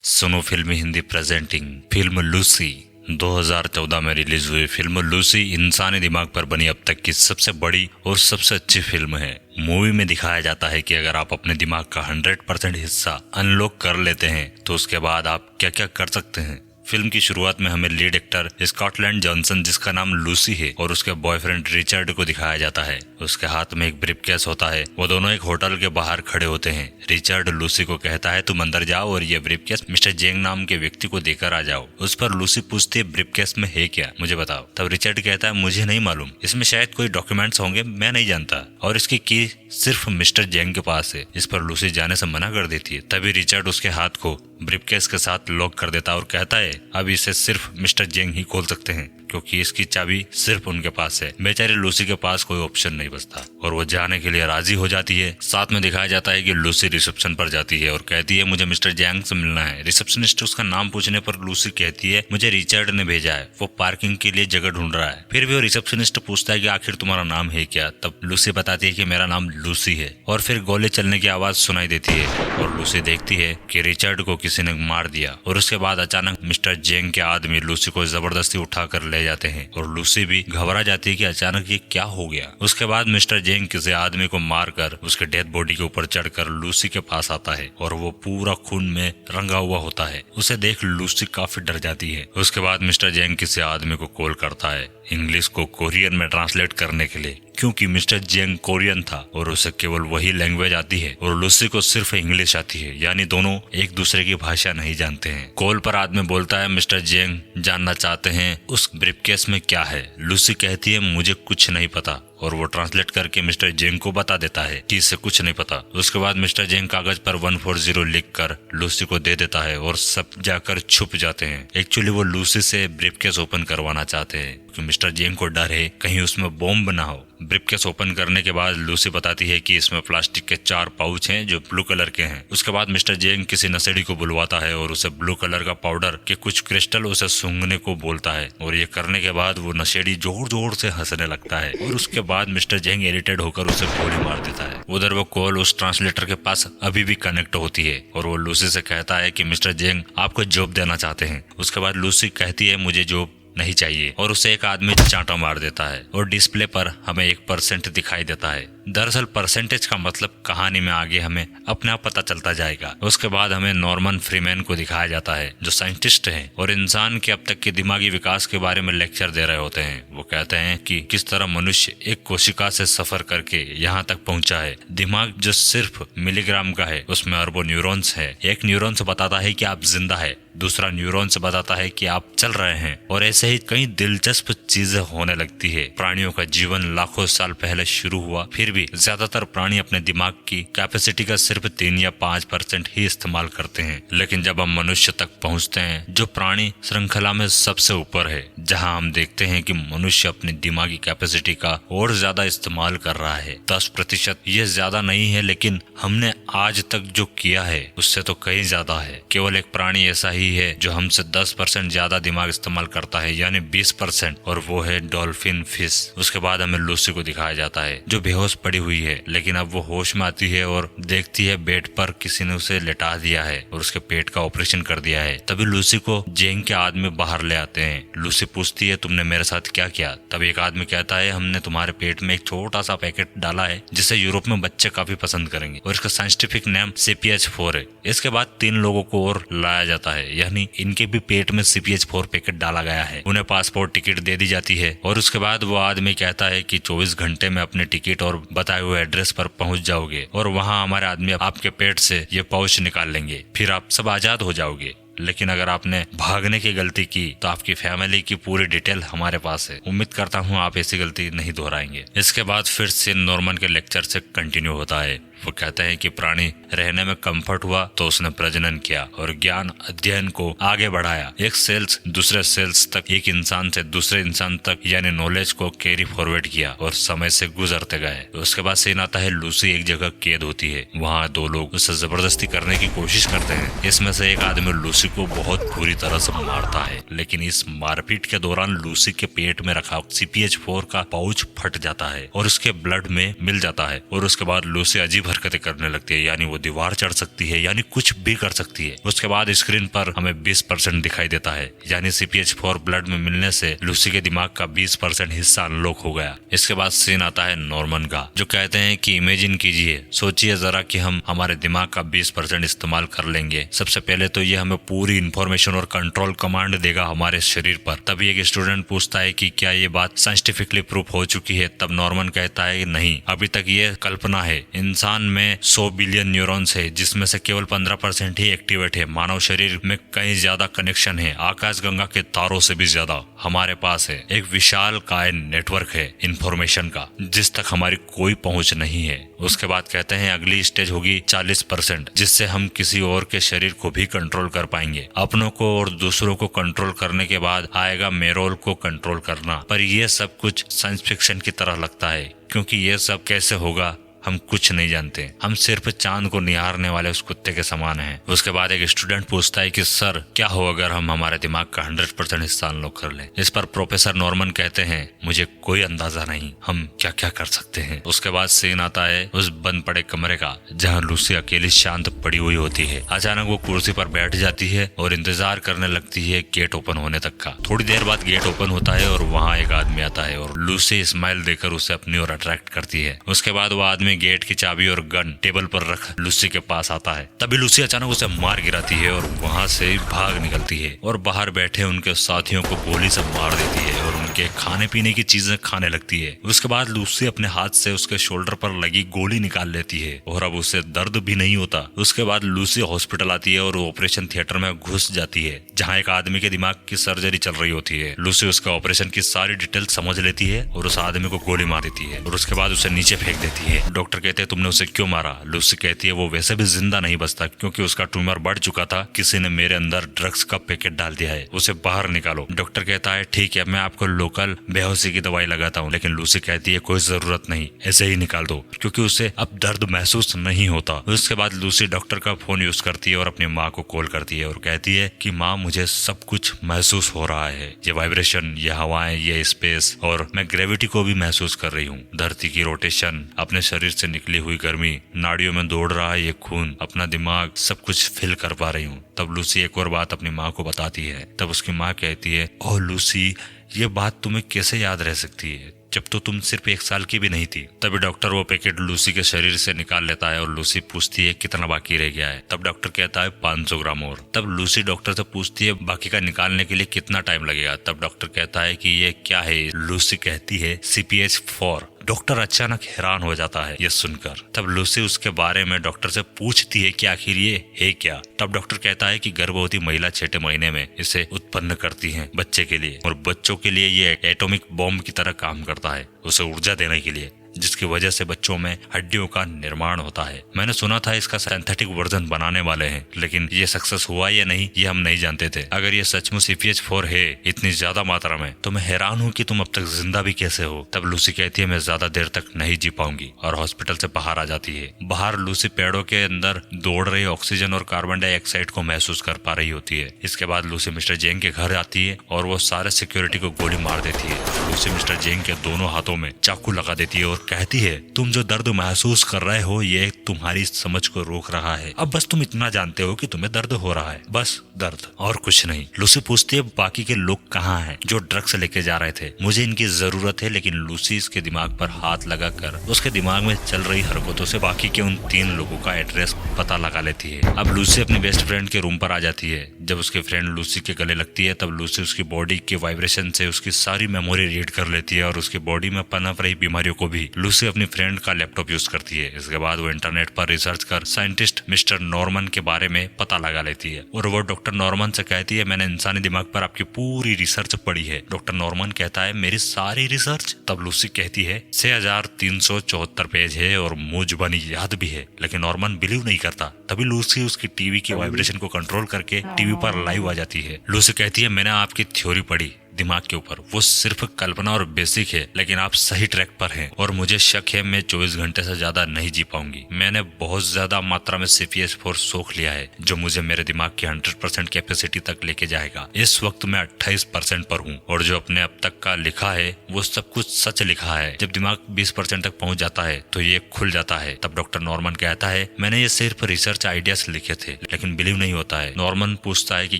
सुनो फिल्मी Hindi presenting film Lucy. 2014 में रिलीज हुई फिल्म लूसी इंसानी दिमाग पर बनी अब तक की सबसे बड़ी और सबसे अच्छी फिल्म है। मूवी में दिखाया जाता है कि अगर आप अपने दिमाग का 100% हिस्सा अनलॉक कर लेते हैं तो उसके बाद आप क्या क्या कर सकते हैं। फिल्म की शुरुआत में हमें लीड एक्टर स्कॉटलैंड जॉनसन, जिसका नाम लूसी है, और उसके बॉयफ्रेंड रिचर्ड को दिखाया जाता है। उसके हाथ में एक ब्रीफकेस होता है। वो दोनों एक होटल के बाहर खड़े होते हैं। रिचर्ड लूसी को कहता है तुम अंदर जाओ और ये ब्रीफकेस मिस्टर जेंग नाम के व्यक्ति को देकर आ जाओ। उस पर लूसी पूछती है ब्रीफकेस में है क्या, मुझे बताओ। तब रिचर्ड कहता है मुझे नहीं मालूम, इसमें शायद कोई डॉक्यूमेंट्स होंगे, मैं नहीं जानता, और इसकी की सिर्फ मिस्टर जेंग के पास है। इस पर लूसी जाने से मना कर देती है। तभी रिचर्ड उसके हाथ को ब्रीफकेस के साथ लॉक कर देता है और कहता है अब इसे सिर्फ मिस्टर जेंग ही खोल सकते हैं, क्योंकि इसकी चाबी सिर्फ उनके पास है। बेचारी लूसी के पास कोई ऑप्शन नहीं बचता और वो जाने के लिए राजी हो जाती है। साथ में दिखाया जाता है कि लूसी रिसेप्शन पर जाती है और कहती है मुझे मिस्टर जेंग से मिलना है। रिसेप्शनिस्ट उसका नाम पूछने पर लूसी कहती है मुझे रिचर्ड ने भेजा है, वो पार्किंग के लिए जगह ढूंढ रहा है। फिर भी वो रिसेप्शनिस्ट पूछता है कि आखिर तुम्हारा नाम है क्या। तब लूसी बताती है कि मेरा नाम लूसी है, और फिर गोली चलने की आवाज सुनाई देती है और लूसी देखती है कि रिचर्ड को किसी ने मार दिया। और उसके बाद अचानक मिस्टर जेंग के आदमी लूसी को जबरदस्ती उठाकर ले जाते हैं और लूसी भी घबरा जाती है कि अचानक ये क्या हो गया। उसके बाद मिस्टर जेंग किसी आदमी को मारकर उसके डेड बॉडी के ऊपर चढ़कर लूसी के पास आता है और वो पूरा खून में रंगा हुआ होता है। उसे देख लूसी काफी डर जाती है। उसके बाद मिस्टर जेंग किसी आदमी को कॉल करता है इंग्लिश को कोरियन में ट्रांसलेट करने के लिए, क्योंकि मिस्टर जेंग कोरियन था और उसे केवल वही लैंग्वेज आती है और लूसी को सिर्फ इंग्लिश आती है, यानी दोनों एक दूसरे की भाषा नहीं जानते हैं। कॉल पर आदमी बोलता है मिस्टर जेंग जानना चाहते हैं उस ब्रीफकेस में क्या है। लूसी कहती है मुझे कुछ नहीं पता, और वो ट्रांसलेट करके मिस्टर जेंग को बता देता है कि इसे कुछ नहीं पता। उसके बाद मिस्टर जेंग कागज पर 140 लिखकर लूसी को दे देता है और सब जाकर छुप जाते हैं। एक्चुअली वो लूसी से ब्रीफकेस ओपन करवाना चाहते हैं क्योंकि मिस्टर जेंग को डर है कहीं उसमें बॉम्ब ना हो। ब्रीफकेस ओपन करने के बाद लूसी बताती है कि इसमें प्लास्टिक के 4 पाउच हैं जो ब्लू कलर के हैं। उसके बाद मिस्टर जेंग किसी नशेड़ी को बुलवाता है और उसे ब्लू कलर का पाउडर के कुछ क्रिस्टल उसे सूंघने को बोलता है, और ये करने के बाद वो नशेड़ी जोर जोर से हंसने लगता है और उसके बाद मिस्टर जेंग इरिटेट होकर उसे गोली मार देता है। उधर वो कॉल उस ट्रांसलेटर के पास अभी भी कनेक्ट होती है और वो लूसी से कहता है कि मिस्टर जेंग आपको जॉब देना चाहते हैं। उसके बाद लूसी कहती है मुझे जॉब नहीं चाहिए, और उसे एक आदमी चांटा मार देता है और डिस्प्ले पर हमें 1% दिखाई देता है। दरअसल परसेंटेज का मतलब कहानी में आगे हमें अपने आप पता चलता जाएगा। उसके बाद हमें नॉर्मन फ्रीमैन को दिखाया जाता है जो साइंटिस्ट हैं और इंसान के अब तक के दिमागी विकास के बारे में लेक्चर दे रहे होते हैं। वो कहते हैं कि किस तरह मनुष्य एक कोशिका से सफर करके यहाँ तक पहुँचा है। दिमाग जो सिर्फ मिलीग्राम का है उसमें अरबों न्यूरॉन्स है। एक न्यूरॉन से बताता है कि आप जिंदा है, दूसरा न्यूरॉन से बताता है कि आप चल रहे हैं, और ऐसे ही कई दिलचस्प चीजें होने लगती है। प्राणियों का जीवन लाखों साल पहले शुरू हुआ, फिर भी ज्यादातर प्राणी अपने दिमाग की कैपेसिटी का सिर्फ 3 या 5% ही इस्तेमाल करते हैं। लेकिन जब हम मनुष्य तक पहुंचते हैं जो प्राणी श्रृंखला में सबसे ऊपर है, जहां हम देखते हैं कि मनुष्य अपनी दिमागी कैपेसिटी का और ज्यादा इस्तेमाल कर रहा है। 10% ये ज्यादा नहीं है, लेकिन हमने आज तक जो किया है उससे तो कहीं ज्यादा है। केवल एक प्राणी ऐसा ही है जो हमसे 10% ज्यादा दिमाग इस्तेमाल करता है, यानी 20%, और वो है डॉल्फिन फिश। उसके बाद हमें लूसी को दिखाया जाता है जो बेहोश पड़ी हुई है, लेकिन अब वो होश में आती है और देखती है बेड पर किसी ने उसे लेटा दिया है और उसके पेट का ऑपरेशन कर दिया है। तभी लूसी को जेंग के आदमी बाहर ले आते हैं। लूसी पूछती है तुमने मेरे साथ क्या किया। तब एक आदमी कहता है हमने तुम्हारे पेट में एक छोटा सा पैकेट डाला है जिसे यूरोप में बच्चे काफी पसंद करेंगे, और इसका साइंटिफिक नेम CPH4 है। इसके बाद 3 लोगों को और लाया जाता है, यानी इनके भी पेट में CPH4 पैकेट डाला गया है। उन्हें पासपोर्ट टिकट दे दी जाती है और उसके बाद वो आदमी कहता है कि 24 घंटे में अपने टिकट और बताए हुए एड्रेस पर पहुंच जाओगे और वहां हमारे आदमी आपके पेट से ये पाउच निकाल लेंगे, फिर आप सब आजाद हो जाओगे। लेकिन अगर आपने भागने की गलती की तो आपकी फैमिली की पूरी डिटेल हमारे पास है। उम्मीद करता हूँ आप ऐसी गलती नहीं दोहराएंगे। इसके बाद फिर से नॉर्मन के लेक्चर से कंटिन्यू होता है। वो कहते हैं कि प्राणी रहने में कंफर्ट हुआ तो उसने प्रजनन किया और ज्ञान अध्ययन को आगे बढ़ाया। एक सेल्स दूसरे सेल्स तक, एक इंसान से दूसरे इंसान तक, यानी नॉलेज को कैरी फॉरवर्ड किया और समय से गुजरते गए। उसके बाद सीन आता है लूसी एक जगह कैद होती है। वहाँ 2 लोग उसे जबरदस्ती करने की कोशिश करते हैं। इसमें से एक आदमी लूसी को बहुत बुरी तरह से मारता है, लेकिन इस मारपीट के दौरान लूसी के पेट में रखा CPH4 का पाउच फट जाता है और उसके ब्लड में मिल जाता है, और उसके बाद लूसी अजीब अजीब हरकतें करने लगती है, यानी वो दीवार चढ़ सकती है, यानी कुछ भी कर सकती है। उसके बाद स्क्रीन पर हमें 20% दिखाई देता है, यानी CPH4 ब्लड में मिलने से लूसी के दिमाग का 20% हिस्सा अनलॉक हो गया। इसके बाद सीन आता है नॉर्मन का, जो कहते हैं कि इमेजिन कीजिए, सोचिए जरा कि हम हमारे दिमाग का 20% इस्तेमाल कर लेंगे। सबसे पहले तो ये हमें पूरी इन्फॉर्मेशन और कंट्रोल कमांड देगा हमारे शरीर पर। तभी एक स्टूडेंट पूछता है कि क्या ये बात साइंटिफिकली प्रूफ हो चुकी है? तब नॉर्मन कहता है कि नहीं, अभी तक ये कल्पना है। इंसान में 100 बिलियन न्यूरॉन्स है, जिसमें से केवल 15% ही एक्टिवेट है। मानव शरीर में कहीं ज्यादा कनेक्शन है, आकाश गंगा के तारों से भी ज्यादा हमारे पास है। एक विशाल काय नेटवर्क है इंफॉर्मेशन का, जिस तक हमारी कोई पहुंच नहीं है। उसके बाद कहते हैं अगली स्टेज होगी 40%, जिससे हम किसी और के शरीर को भी कंट्रोल कर पाएंगे। अपनों को और दूसरों को कंट्रोल करने के बाद आएगा मेरोल को कंट्रोल करना। पर यह सब कुछ साइंस फिक्शन की तरह लगता है, क्योंकि ये सब कैसे होगा हम कुछ नहीं जानते। हम सिर्फ चांद को निहारने वाले उस कुत्ते के समान हैं। उसके बाद एक स्टूडेंट पूछता है कि सर, क्या हो अगर हम हमारे दिमाग का 100% हिस्सा अनलॉक कर लें? इस पर प्रोफेसर नॉर्मन कहते हैं मुझे कोई अंदाजा नहीं, हम क्या क्या कर सकते हैं। उसके बाद सीन आता है उस बंद पड़े कमरे का, जहाँ लूसी अकेली शांत पड़ी हुई होती है। अचानक वो कुर्सी पर बैठ जाती है और इंतजार करने लगती है गेट ओपन होने तक का। थोड़ी देर बाद गेट ओपन होता है और वहाँ एक आदमी आता है और लूसी स्माइल देकर उसे अपनी ओर अट्रैक्ट करती है। उसके बाद वो आदमी गेट की चाबी और गन टेबल पर रख लूसी के पास आता है। तभी लूसी अचानक उसे मार गिराती है और वहाँ से भाग निकलती है और बाहर बैठे उनके साथियों को गोली से मार देती है और उनके खाने पीने की चीजें खाने लगती है। उसके बाद लूसी अपने हाथ से उसके शोल्डर पर लगी गोली निकाल लेती है और अब उसे दर्द भी नहीं होता। उसके बाद लूसी हॉस्पिटल आती है और ऑपरेशन थिएटर में घुस जाती है, जहाँ एक आदमी के दिमाग की सर्जरी चल रही होती है। लूसी उसका ऑपरेशन की सारी डिटेल समझ लेती है और उस आदमी को गोली मार देती है और उसके बाद उसे नीचे फेंक देती है। डॉक्टर कहते हैं तुमने उसे क्यों मारा? लूसी कहती है वो वैसे भी जिंदा नहीं बचता, क्योंकि उसका ट्यूमर बढ़ चुका था। किसी ने मेरे अंदर ड्रग्स का पैकेट डाल दिया है, उसे बाहर निकालो। डॉक्टर कहता है ठीक है, मैं आपको लोकल बेहोशी की दवाई लगाता हूँ। लेकिन लूसी कहती है कोई जरूरत नहीं, ऐसे ही निकाल दो, क्योंकि उसे अब दर्द महसूस नहीं होता। उसके बाद लूसी डॉक्टर का फोन यूज करती है और अपनी माँ को कॉल करती है और कहती है कि माँ, मुझे सब कुछ महसूस हो रहा है, ये वाइब्रेशन, ये हवाएं, ये स्पेस, और मैं ग्रेविटी को भी महसूस कर रही हूँ। धरती की रोटेशन, अपने शरीर से निकली हुई गर्मी, नाड़ियों में दौड़ रहा है ये खून, अपना दिमाग, सब कुछ फील कर पा रही हूँ। तब लूसी एक और बात अपनी माँ को बताती है। तब उसकी माँ कहती है ओह लूसी, ये बात तुम्हें कैसे याद रह सकती है जब तो तुम सिर्फ 1 साल की भी नहीं थी। तभी डॉक्टर वो पैकेट लूसी के शरीर से निकाल लेता है और लूसी पूछती है कितना बाकी रह गया है। तब डॉक्टर कहता है 500 ग्राम और। तब लूसी डॉक्टर से पूछती है बाकी का निकालने के लिए कितना टाइम लगेगा। तब डॉक्टर कहता है कि ये क्या है? लूसी कहती है CPH4। डॉक्टर अचानक हैरान हो जाता है ये सुनकर। तब लूसी उसके बारे में डॉक्टर से पूछती है कि आखिर ये है क्या। तब डॉक्टर कहता है कि गर्भवती महिला 6ठे महीने में इसे उत्पन्न करती है बच्चे के लिए, और बच्चों के लिए ये एटॉमिक बॉम्ब की तरह काम करता है, उसे ऊर्जा देने के लिए, जिसकी वजह से बच्चों में हड्डियों का निर्माण होता है। मैंने सुना था इसका सिंथेटिक वर्जन बनाने वाले हैं, लेकिन ये सक्सेस हुआ या नहीं ये हम नहीं जानते थे। अगर ये सचमुच CPH4 है इतनी ज्यादा मात्रा में, तो मैं हैरान हूँ कि तुम अब तक जिंदा भी कैसे हो। तब लूसी कहती है मैं ज्यादा देर तक नहीं जी पाऊंगी, और हॉस्पिटल से बाहर आ जाती है। बाहर लूसी पेड़ों के अंदर दौड़ रही ऑक्सीजन और कार्बन डाइऑक्साइड को महसूस कर पा रही होती है। इसके बाद लूसी मिस्टर जेंग के घर आती है और वो सारे सिक्योरिटी को गोली मार देती है। लूसी मिस्टर जेंग के दोनों हाथों में चाकू लगा देती है और कहती है तुम जो दर्द महसूस कर रहे हो ये तुम्हारी समझ को रोक रहा है। अब बस तुम इतना जानते हो कि तुम्हें दर्द हो रहा है, बस दर्द और कुछ नहीं। लूसी पूछती है बाकी के लोग कहाँ हैं जो ड्रग्स लेके जा रहे थे? मुझे इनकी जरूरत है। लेकिन लूसी इसके दिमाग पर हाथ लगाकर उसके दिमाग में चल रही हरकतों से बाकी के उन 3 लोगों का एड्रेस पता लगा लेती है। अब लूसी अपनी बेस्ट फ्रेंड के रूम पर आ जाती है। जब उसकी फ्रेंड लूसी के गले लगती है तब लूसी उसकी बॉडी के वाइब्रेशन से उसकी सारी मेमोरी रीड कर लेती है और उसकी बॉडी में पनप रही बीमारियों को भी लूसी अपनी फ्रेंड का लैपटॉप यूज करती है। इसके बाद वो इंटरनेट पर रिसर्च कर साइंटिस्ट मिस्टर नॉर्मन के बारे में पता लगा लेती है और वो डॉक्टर नॉर्मन से कहती है मैंने इंसानी दिमाग पर आपकी पूरी रिसर्च पढ़ी है। डॉक्टर नॉर्मन कहता है मेरी सारी रिसर्च? तब लूसी कहती है 6374 पेज है और मुझ बनी याद भी है। लेकिन नॉर्मन बिलीव नहीं करता। तभी लूसी उसकी टीवी की वाइब्रेशन को कंट्रोल करके टीवी पर लाइव आ जाती है। लूसी कहती है मैंने आपकी थ्योरी पढ़ी, दिमाग के ऊपर, वो सिर्फ कल्पना और बेसिक है, लेकिन आप सही ट्रैक पर हैं और मुझे शक है मैं 24 घंटे से ज्यादा नहीं जी पाऊंगी। मैंने बहुत ज्यादा मात्रा में CPH4 सोख लिया है जो मुझे मेरे दिमाग की 100% कैपेसिटी तक लेके जाएगा। इस वक्त मैं 28% पर हूँ और जो अपने अब तक का लिखा है वो सब कुछ सच लिखा है। जब दिमाग 20% तक पहुँच जाता है तो ये खुल जाता है। तब डॉक्टर नॉर्मन कहता है मैंने ये सिर्फ रिसर्च आइडियाज लिखे थे, लेकिन बिलीव नहीं होता है। नॉर्मन पूछता है कि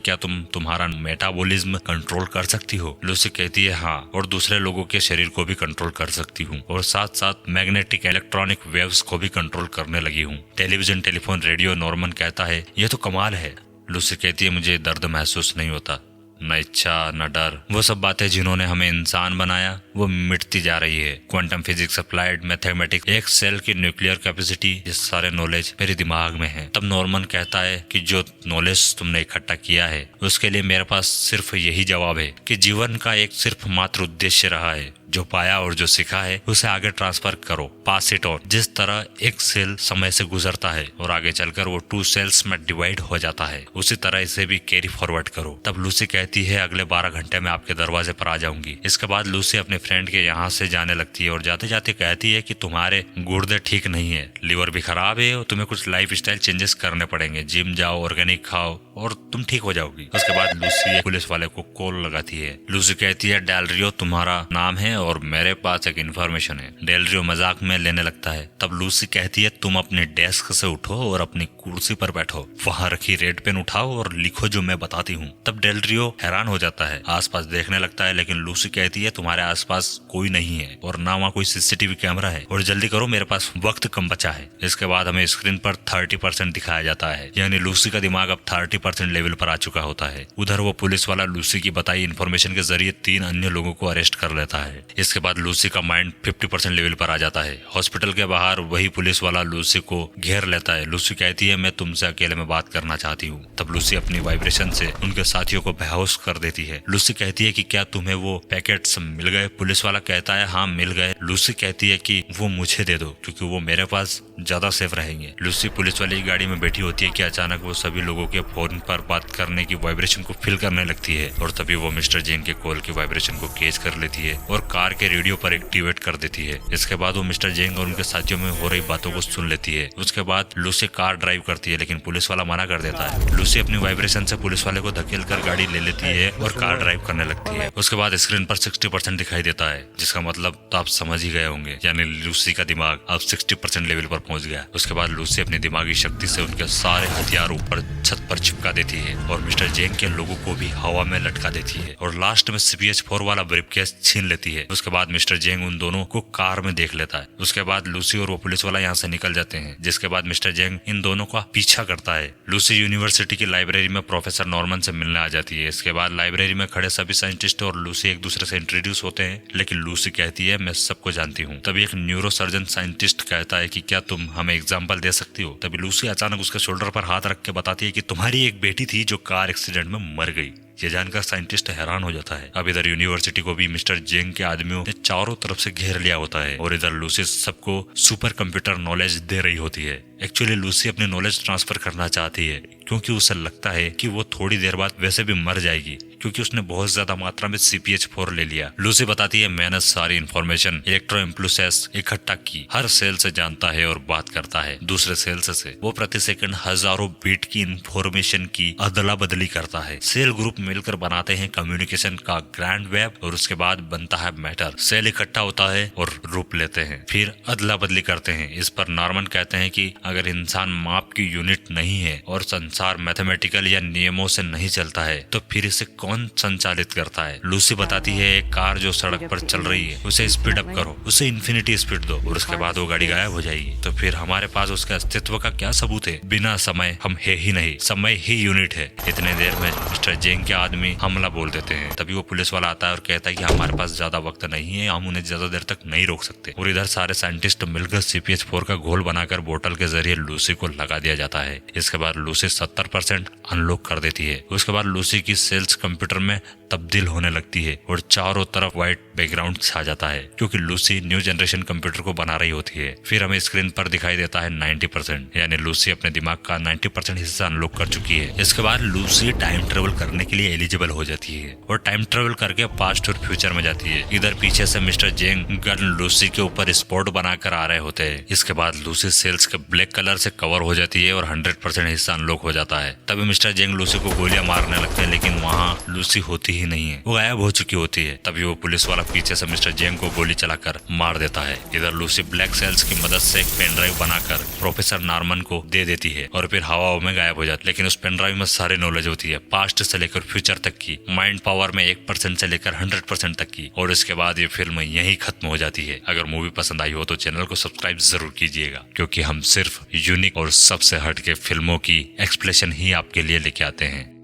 क्या तुम तुम्हारा मेटाबॉलिज्म कंट्रोल कर सकती हो? लूसी कहती है हाँ, और दूसरे लोगों के शरीर को भी कंट्रोल कर सकती हूँ और साथ साथ मैग्नेटिक इलेक्ट्रॉनिक वेव्स को भी कंट्रोल करने लगी हूँ। Television, telephone, radio. नॉर्मन कहता है ये तो कमाल है। लूसी कहती है मुझे दर्द महसूस नहीं होता, न इच्छा न डर। वो सब बातें जिन्होंने हमें इंसान बनाया वो मिटती जा रही है। क्वांटम फिजिक्स, अप्लाइड मैथमेटिक्स, एक सेल की न्यूक्लियर कैपेसिटी, ये सारे नॉलेज मेरे दिमाग में है। तब नॉर्मन कहता है कि जो नॉलेज तुमने इकट्ठा किया है उसके लिए मेरे पास सिर्फ यही जवाब है कि जीवन का एक सिर्फ मात्र उद्देश्य रहा है। जो पाया और जो सीखा है उसे आगे ट्रांसफर करो, पास इट ऑन। जिस तरह एक सेल समय से गुजरता है और आगे चलकर वो 2 सेल्स में डिवाइड हो जाता है, उसी तरह इसे भी कैरी फॉरवर्ड करो। तब लूसी कहती है अगले 12 घंटे में आपके दरवाजे पर आ जाऊंगी। इसके बाद लूसी अपने फ्रेंड के यहाँ से जाने लगती है और जाते जाते कहती है कि तुम्हारे गुर्दे ठीक नहीं है, लीवर भी खराब है और तुम्हें कुछ लाइफ स्टाइल चेंजेस करने पड़ेंगे। जिम जाओ, ऑर्गेनिक खाओ और तुम ठीक हो जाओगी। उसके बाद लूसी पुलिस वाले को कॉल लगाती है। लूसी कहती है डेल रियो तुम्हारा नाम है और मेरे पास एक इन्फॉर्मेशन है। डेल रियो मजाक में लेने लगता है। तब लूसी कहती है तुम अपने डेस्क से उठो और अपनी कुर्सी पर बैठो, वहाँ रखी रेड पेन उठाओ और लिखो जो मैं बताती हूँ। तब डेल रियो हैरान हो जाता है, आसपास देखने लगता है, लेकिन लूसी कहती है तुम्हारे आसपास कोई नहीं है और ना वहाँ कोई CCTV कैमरा है और जल्दी करो मेरे पास वक्त कम बचा है। इसके बाद हमें स्क्रीन पर 30% दिखाया जाता है, यानी लूसी का दिमाग अब 30% लेवल पर आ चुका होता है। उधर वो पुलिस वाला लूसी की बताई इन्फॉर्मेशन के जरिए 3 अन्य लोगों को अरेस्ट कर लेता है। इसके बाद लूसी का माइंड 50% लेवल पर आ जाता है। हॉस्पिटल के बाहर वही पुलिस वाला लूसी को घेर लेता है। लूसी कहती है मैं तुमसे अकेले में बात करना चाहती हूँ। तब लूसी अपनी वाइब्रेशन से उनके साथियों को बेहोश कर देती है। लूसी कहती है कि क्या तुम्हें वो पैकेट्स मिल गए? पुलिस वाला कहता है हाँ मिल गए। लूसी कहती है कि वो मुझे दे दो क्योंकि वो मेरे पास ज्यादा सेफ रहेंगे। लूसी पुलिस वाली गाड़ी में बैठी होती है कि अचानक वो सभी लोगों के फोन पर बात करने की वाइब्रेशन को फील करने लगती है और तभी वो मिस्टर जेन के कॉल की वाइब्रेशन को कैच कर लेती है और कार के रेडियो पर एक्टिवेट कर देती है। इसके बाद वो मिस्टर जेन और उनके साथियों में हो रही बातों को सुन लेती है। उसके बाद लूसी कार ड्राइव करती है, लेकिन पुलिस वाला मना कर देता है। लूसी अपनी वाइब्रेशन से पुलिस वाले को धकेल कर गाड़ी ले लेती है और कार ड्राइव करने लगती है। उसके बाद स्क्रीन पर 60% दिखाई देता है, जिसका मतलब तो आप समझ ही गए होंगे, यानी लूसी का दिमाग अब 60% लेवल पर पहुंच गया। उसके बाद लूसी अपनी दिमागी शक्ति से उनके सारे हथियार ऊपर छत पर चिपका देती है और मिस्टर जेन के लोगों को भी हवा में लटका देती है और लास्ट में CPH4 वाला ब्रीफकेस छीन लेती है। उसके बाद मिस्टर जेंग उन दोनों को कार में देख लेता है। उसके बाद लूसी और वो पुलिस वाला यहाँ से निकल जाते हैं, जिसके बाद मिस्टर जेंग इन दोनों का पीछा करता है। लूसी यूनिवर्सिटी की लाइब्रेरी में प्रोफेसर नॉर्मन से मिलने आ जाती है। इसके बाद लाइब्रेरी में खड़े सभी साइंटिस्ट और लूसी एक दूसरे से इंट्रोड्यूस होते हैं, लेकिन लूसी कहती है मैं सबको जानती हूँ। तभी एक न्यूरो सर्जन साइंटिस्ट कहता है कि क्या तुम हमें एग्जाम्पल दे सकती हो? तभी लूसी अचानक उसके शोल्डर पर हाथ रख के बताती है कि तुम्हारी एक बेटी थी जो कार एक्सीडेंट में मर गई। ये जानकर साइंटिस्ट हैरान हो जाता है। अब इधर यूनिवर्सिटी को भी मिस्टर जेंग के आदमियों ने चारों तरफ से घेर लिया होता है और इधर लूसी सबको सुपर कंप्यूटर नॉलेज दे रही होती है। एक्चुअली लूसी अपनी नॉलेज ट्रांसफर करना चाहती है क्योंकि उसे लगता है कि वो थोड़ी देर बाद वैसे भी मर जाएगी क्योंकि उसने बहुत ज्यादा मात्रा में CPH4 ले लिया। लूसी बताती है मैंने सारी इन्फॉर्मेशन इलेक्ट्रो इम्पल्सेस इकट्ठा की, हर सेल से जानता है और बात करता है दूसरे सेल्स से। वो प्रति सेकंड हजारों बीट की इन्फॉर्मेशन की अदला बदली करता है। सेल ग्रुप मिलकर बनाते हैं कम्युनिकेशन का ग्रैंड वेब और उसके बाद बनता है मैटर। सेल इकट्ठा होता है और रूप लेते हैं, फिर अदला बदली करते हैं। इस पर नॉर्मन कहते हैं कि अगर इंसान माप की यूनिट नहीं है और संसार मैथमेटिकल या नियमों से नहीं चलता है तो फिर इसे कौन संचालित करता है? लूसी बताती है एक कार जो सड़क पर चल रही है उसे स्पीड अप करो, उसे इन्फिनिटी स्पीड दो और उसके बाद वो गाड़ी गायब हो जाएगी। तो फिर हमारे पास उसके अस्तित्व का क्या सबूत है? बिना समय हम है ही नहीं, समय ही यूनिट है। इतने देर में मिस्टर जेंग के आदमी हमला बोल देते हैं। तभी वो पुलिस वाला आता है और कहता है कि हमारे पास ज्यादा वक्त नहीं है, हम उन्हें ज्यादा देर तक नहीं रोक सकते। और इधर सारे साइंटिस्ट मिलकर CPH4 का घोल बनाकर बोतल के जरिए लूसी को लगा दिया जाता है। इसके बाद लूसी 70% अनलॉक कर देती है। उसके बाद लूसी की सेल्स कंप्यूटर में तब्दील होने लगती है और चारों तरफ व्हाइट बैकग्राउंड छा जाता है क्योंकि लूसी न्यू जनरेशन कंप्यूटर को बना रही होती है। फिर हमें स्क्रीन पर दिखाई देता है 90%, यानी लूसी अपने दिमाग का 90% हिस्सा अनलॉक कर चुकी है। इसके बाद लूसी टाइम ट्रेवल करने के लिए एलिजिबल हो जाती है और टाइम ट्रेवल करके पास्ट और फ्यूचर में जाती है। इधर पीछे से मिस्टर जेंग गन लूसी के ऊपर स्पॉट बनाकर आ रहे होते हैं। इसके बाद लूसी सेल्स के ब्लैक कलर से कवर हो जाती है और 100% हिस्सा अनलॉक हो जाता है। तभी मिस्टर जेंग लूसी को गोलियां मारने लगते हैं, लेकिन वहाँ लूसी होती ही नहीं है, वो गायब हो चुकी होती है। तभी वो पुलिस वाला पीछे से मिस्टर जेंग को गोली चलाकर मार देता है। इधर लूसी ब्लैक सेल्स की मदद से एक पेन ड्राइव बनाकर प्रोफेसर नॉर्मन को दे देती है और फिर हवा में गायब हो जाती है। लेकिन उस पेन ड्राइव में सारी नॉलेज होती है, पास्ट से लेकर फ्यूचर तक की, माइंड पावर में 1% से लेकर 100% तक की। और इसके बाद ये फिल्म यहीं खत्म हो जाती है। अगर मूवी पसंद आई हो तो चैनल को सब्सक्राइब जरूर कीजिएगा, क्योंकि हम सिर्फ यूनिक और सबसे हटके फिल्मों की एक्सप्लेनेशन ही आपके लिए लेके आते हैं।